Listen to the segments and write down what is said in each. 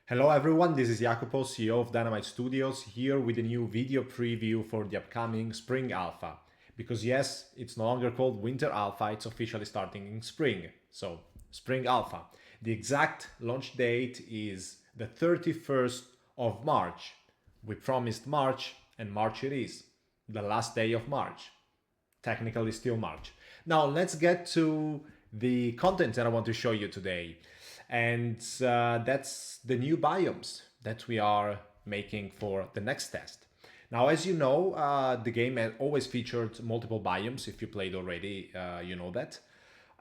Hello everyone, this is Jacopo, CEO of Dynamight Studios, here with a new video preview for the upcoming Spring Alpha. Because yes, it's no longer called Winter Alpha, it's officially starting in spring. So, Spring Alpha. The exact launch date is the 31st of March. We promised March, and March it is. The last day of March. Technically still March. Now let's get to the content that I want to show you today. And that's the new biomes that we are making for the next test. Now, as you know, the game has always featured multiple biomes. If you played already, you know that.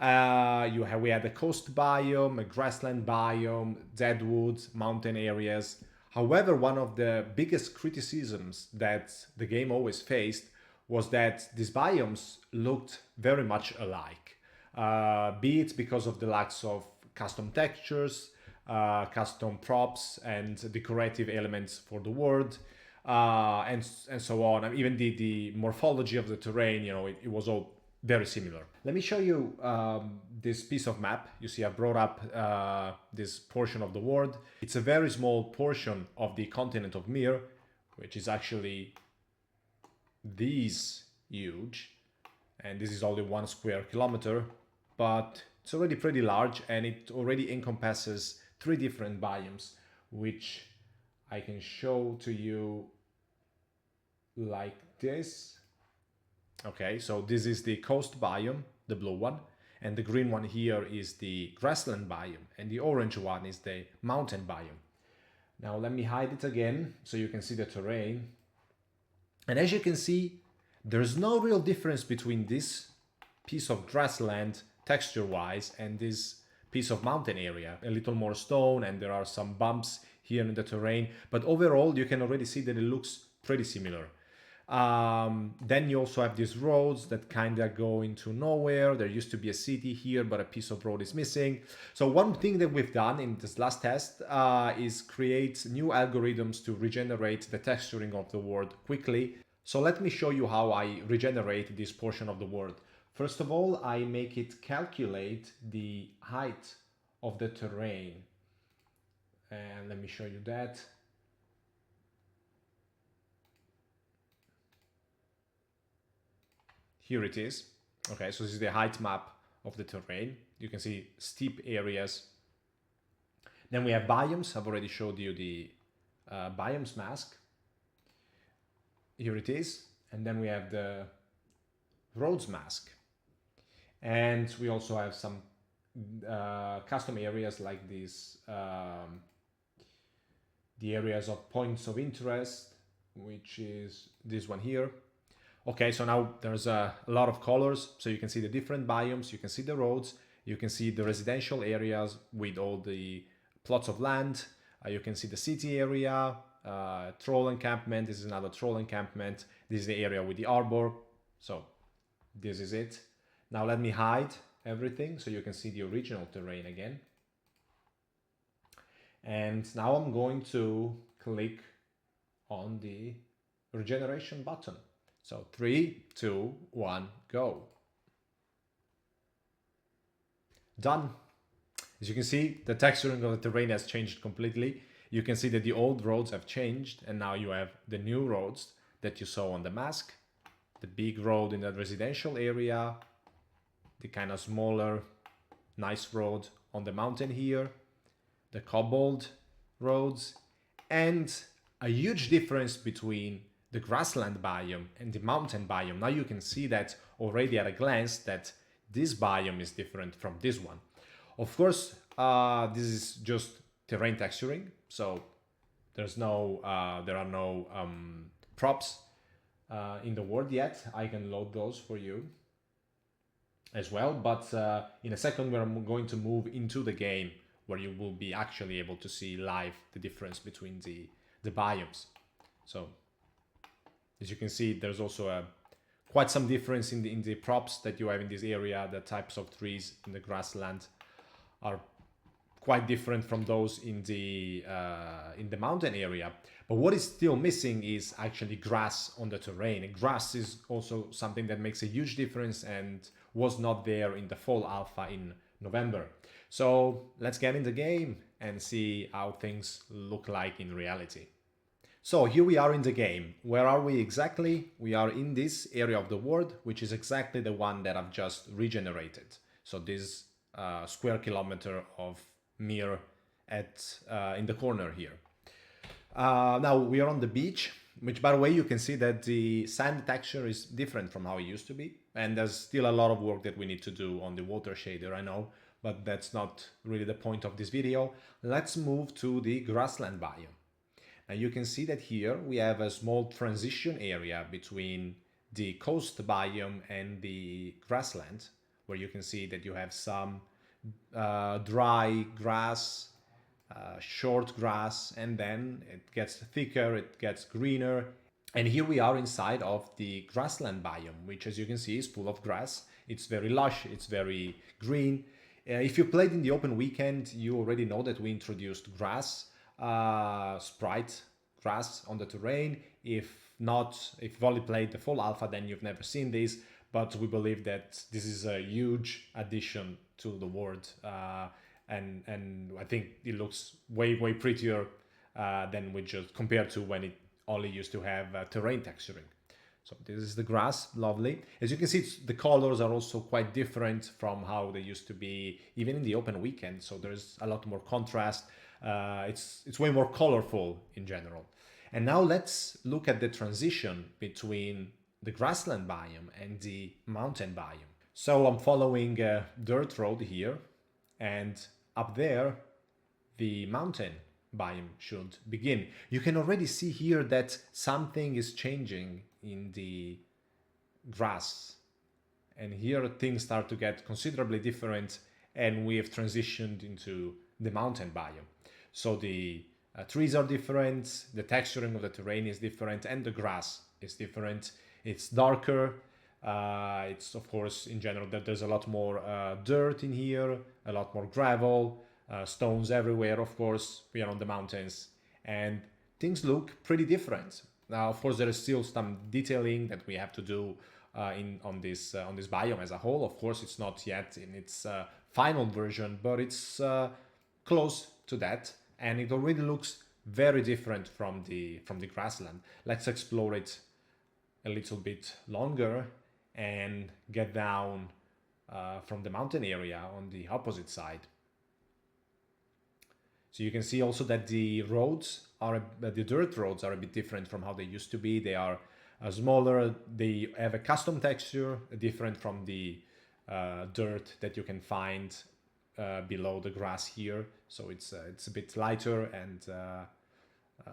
We had a coast biome, a grassland biome, deadwoods, mountain areas. However, one of the biggest criticisms that the game always faced was that these biomes looked very much alike. Be it because of the lacks of custom textures, custom props, and decorative elements for the world, and so on. And even the morphology of the terrain, it was all very similar. Let me show you this piece of map. You see, I brought up this portion of the world. It's a very small portion of the continent of Mir, which is actually this huge, and this is only 1 square kilometer, but it's already pretty large, and it already encompasses 3 different biomes, which I can show to you like this. Okay, so this is the coast biome, the blue one, and the green one here is the grassland biome, and the orange one is the mountain biome. Now let me hide it again so you can see the terrain. And as you can see, there's no real difference between this piece of grassland texture-wise and this piece of mountain area. A little more stone, and there are some bumps here in the terrain, but overall you can already see that it looks pretty similar. Then you also have these roads that kind of go into nowhere. There used to be a city here, but a piece of road is missing. So one thing that we've done in this last test is create new algorithms to regenerate the texturing of the world quickly. So let me show you how I regenerate this portion of the world. First of all, I make it calculate the height of the terrain. And let me show you that. Here it is. Okay, so this is the height map of the terrain. You can see steep areas. Then we have biomes. I've already showed you the biomes mask. Here it is. And then we have the roads mask. And we also have some custom areas like these, the areas of points of interest, which is this one here. Okay, so now there's a lot of colors, so you can see the different biomes, you can see the roads, you can see the residential areas with all the plots of land, you can see the city area, troll encampment, this is another troll encampment, this is the area with the arbor, so this is it. Now let me hide everything so you can see the original terrain again. And now I'm going to click on the regeneration button. So 3, 2, 1, go. Done. As you can see, the texturing of the terrain has changed completely. You can see that the old roads have changed, and now you have the new roads that you saw on the mask. The big road in the residential area, the kind of smaller, nice road on the mountain here, the cobbled roads, and a huge difference between the grassland biome and the mountain biome. Now you can see that already at a glance that this biome is different from this one. Of course, this is just terrain texturing, so there are no props in the world yet. I can load those for you as well, but in a second we're going to move into the game where you will be actually able to see live the difference between the biomes. So as you can see, there's also quite some difference in the props that you have in this area. The types of trees in the grassland are quite different from those in the mountain area. But what is still missing is actually grass on the terrain. And grass is also something that makes a huge difference and was not there in the fall alpha in November. So let's get in the game and see how things look like in reality. So here we are in the game. Where are we exactly? We are in this area of the world, which is exactly the one that I've just regenerated. So this square kilometer of mirror in the corner here. Now we are on the beach, which by the way, you can see that the sand texture is different from how it used to be. And there's still a lot of work that we need to do on the water shader, I know, but that's not really the point of this video. Let's move to the grassland biome. Now you can see that here we have a small transition area between the coast biome and the grassland, where you can see that you have some dry grass, short grass, and then it gets thicker, it gets greener. And here we are inside of the grassland biome, which as you can see is full of grass. It's very lush, it's very green. If you played in the open weekend, you already know that we introduced grass, sprite grass on the terrain. If not, if you've only played the full alpha, then you've never seen this, but we believe that this is a huge addition to the world. And I think it looks way prettier than we just compared to when it only used to have terrain texturing. So this is the grass, lovely. As you can see, the colors are also quite different from how they used to be even in the open weekend. So there's a lot more contrast. It's way more colorful in general. And now let's look at the transition between the grassland biome and the mountain biome. So I'm following a dirt road here, and up there, the mountain biome should begin. You can already see here that something is changing in the grass. And here things start to get considerably different, and we have transitioned into the mountain biome. So the trees are different, the texturing of the terrain is different, and the grass is different. It's darker. It's of course in general that there's a lot more dirt in here, a lot more gravel, stones everywhere. Of course, we are on the mountains, and things look pretty different. Now, of course, there is still some detailing that we have to do on this biome as a whole. Of course, it's not yet in its final version, but it's close to that, and it already looks very different from the grassland. Let's explore it a little bit longer and get down from the mountain area on the opposite side. So you can see also that the dirt roads are a bit different from how they used to be. They are smaller, they have a custom texture, different from the dirt that you can find below the grass here. So it's a bit lighter and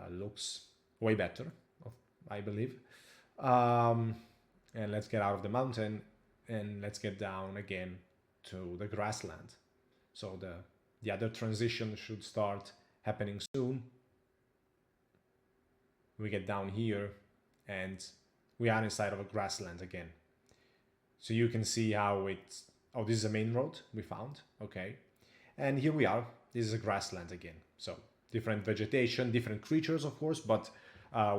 looks way better, I believe. And let's get out of the mountain and let's get down again to the grassland. So the other transition should start happening soon. We get down here and we are inside of a grassland again. So you can see how this is a main road we found, okay. And here we are, this is a grassland again. So different vegetation, different creatures of course, but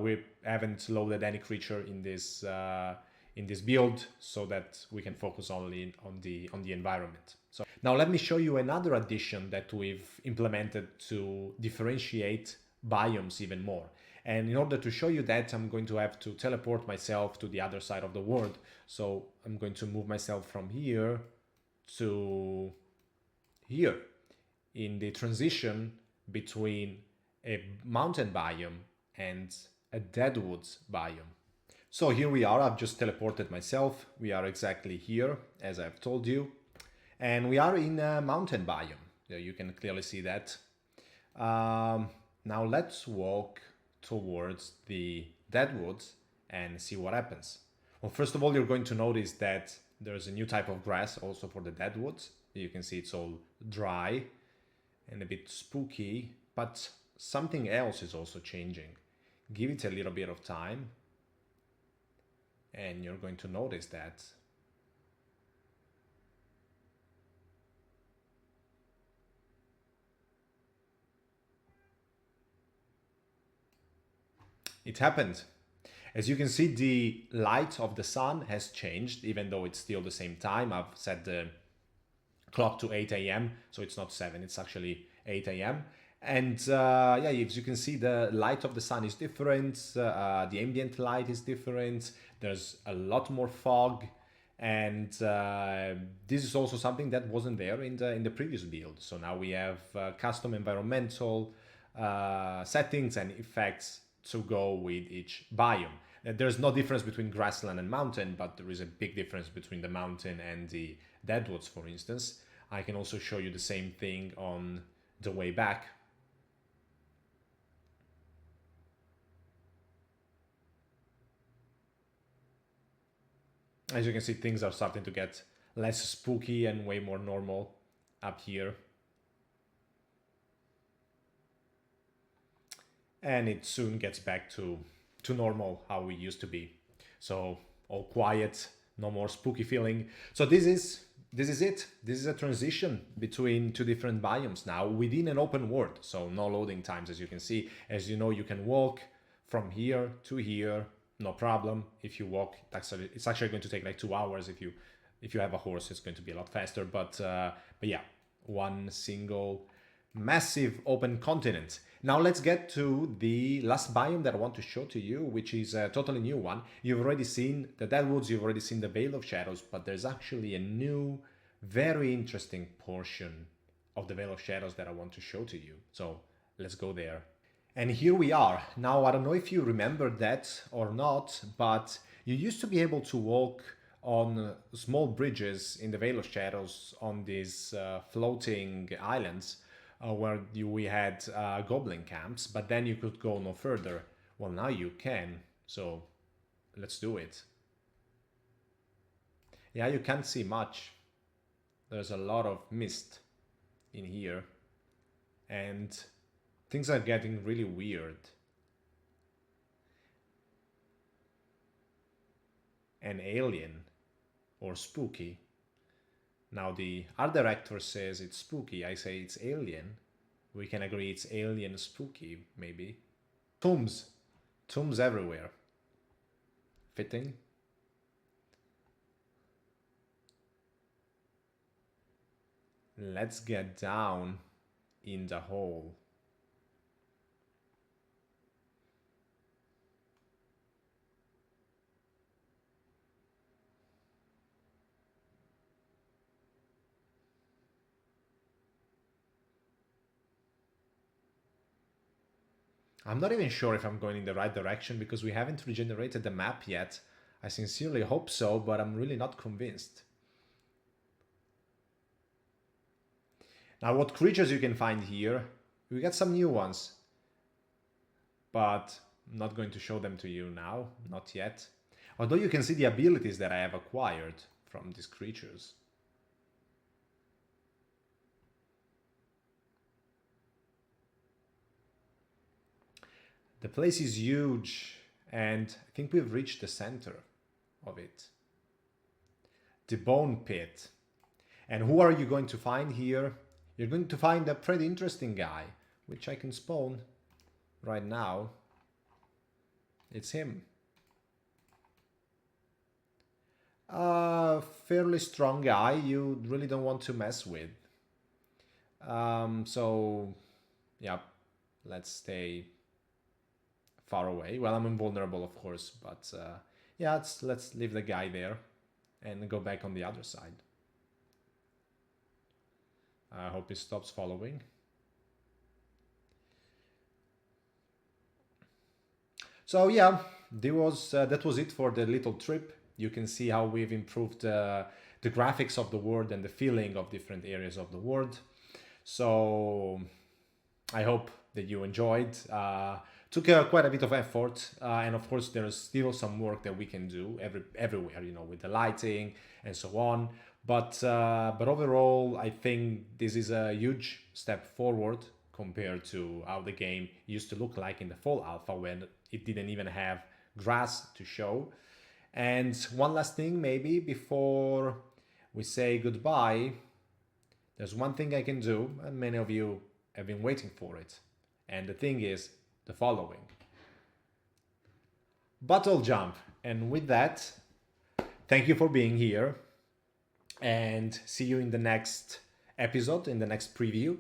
we haven't loaded any creature in this build so that we can focus only on the environment. So now let me show you another addition that we've implemented to differentiate biomes even more. And in order to show you that, I'm going to have to teleport myself to the other side of the world. So I'm going to move myself from here to here in the transition between a mountain biome and a deadwoods biome. So here we are, I've just teleported myself. We are exactly here, as I've told you. And we are in a mountain biome. You can clearly see that. Now let's walk towards the deadwoods and see what happens. Well, first of all, you're going to notice that there's a new type of grass also for the deadwoods. You can see it's all dry and a bit spooky, but something else is also changing. Give it a little bit of time and you're going to notice that. It happened. As you can see, the light of the sun has changed, even though it's still the same time. I've set the clock to 8 a.m., so it's not 7, it's actually 8 a.m. And yeah, as you can see, the light of the sun is different, the ambient light is different, there's a lot more fog, and this is also something that wasn't there in the previous build. So now we have custom environmental settings and effects to go with each biome. There's no difference between grassland and mountain, but there is a big difference between the mountain and the deadwoods, for instance. I can also show you the same thing on the way back. As you can see, things are starting to get less spooky and way more normal up here. And it soon gets back to normal, how we used to be. So all quiet, no more spooky feeling. So this is it. This is a transition between two different biomes now within an open world. So no loading times, as you can see. As you know, you can walk from here to here, no problem. If you walk, it's actually going to take like 2 hours. If you have a horse, it's going to be a lot faster. But yeah, one single massive open continent. Now let's get to the last biome that I want to show to you, which is a totally new one. You've already seen the Deadwoods, you've already seen the Veil of Shadows, but there's actually a new, very interesting portion of the Veil of Shadows that I want to show to you. So let's go there. And here we are. Now, I don't know if you remember that or not, but you used to be able to walk on small bridges in the Veil of Shadows on these floating islands where we had goblin camps, but then you could go no further. Well, now you can, so let's do it. Yeah, you can't see much. There's a lot of mist in here, and things are getting really weird. And alien or spooky. Now the art director says it's spooky, I say it's alien. We can agree it's alien spooky, maybe. Tombs. Tombs everywhere. Fitting. Let's get down in the hole. I'm not even sure if I'm going in the right direction because we haven't regenerated the map yet. I sincerely hope so, but I'm really not convinced. Now, what creatures you can find here? We got some new ones, but I'm not going to show them to you now, not yet. Although you can see the abilities that I have acquired from these creatures. The place is huge, and I think we've reached the center of it. The Bone Pit. And who are you going to find here? You're going to find a pretty interesting guy, which I can spawn right now. It's him. A fairly strong guy you really don't want to mess with. So, yeah, let's stay far away. Well, I'm invulnerable, of course, but yeah, let's leave the guy there and go back on the other side. I hope he stops following. So yeah, that was it for the little trip. You can see how we've improved the graphics of the world and the feeling of different areas of the world. So I hope that you enjoyed. Took quite a bit of effort, and of course there's still some work that we can do everywhere, you know, with the lighting and so on. But overall, I think this is a huge step forward compared to how the game used to look like in the fall alpha when it didn't even have grass to show. And one last thing, maybe before we say goodbye, there's one thing I can do, and many of you have been waiting for it. And the thing is the following. Battle jump. And with that, thank you for being here. And see you in the next episode, in the next preview,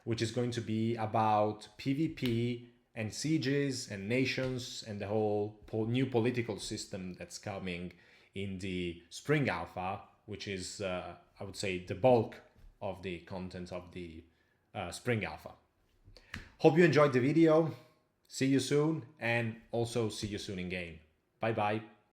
which is going to be about PvP and sieges and nations and the whole new political system that's coming in the Spring Alpha, which is, I would say, the bulk of the content of the Spring Alpha. Hope you enjoyed the video. See you soon, and also see you soon in game. Bye bye.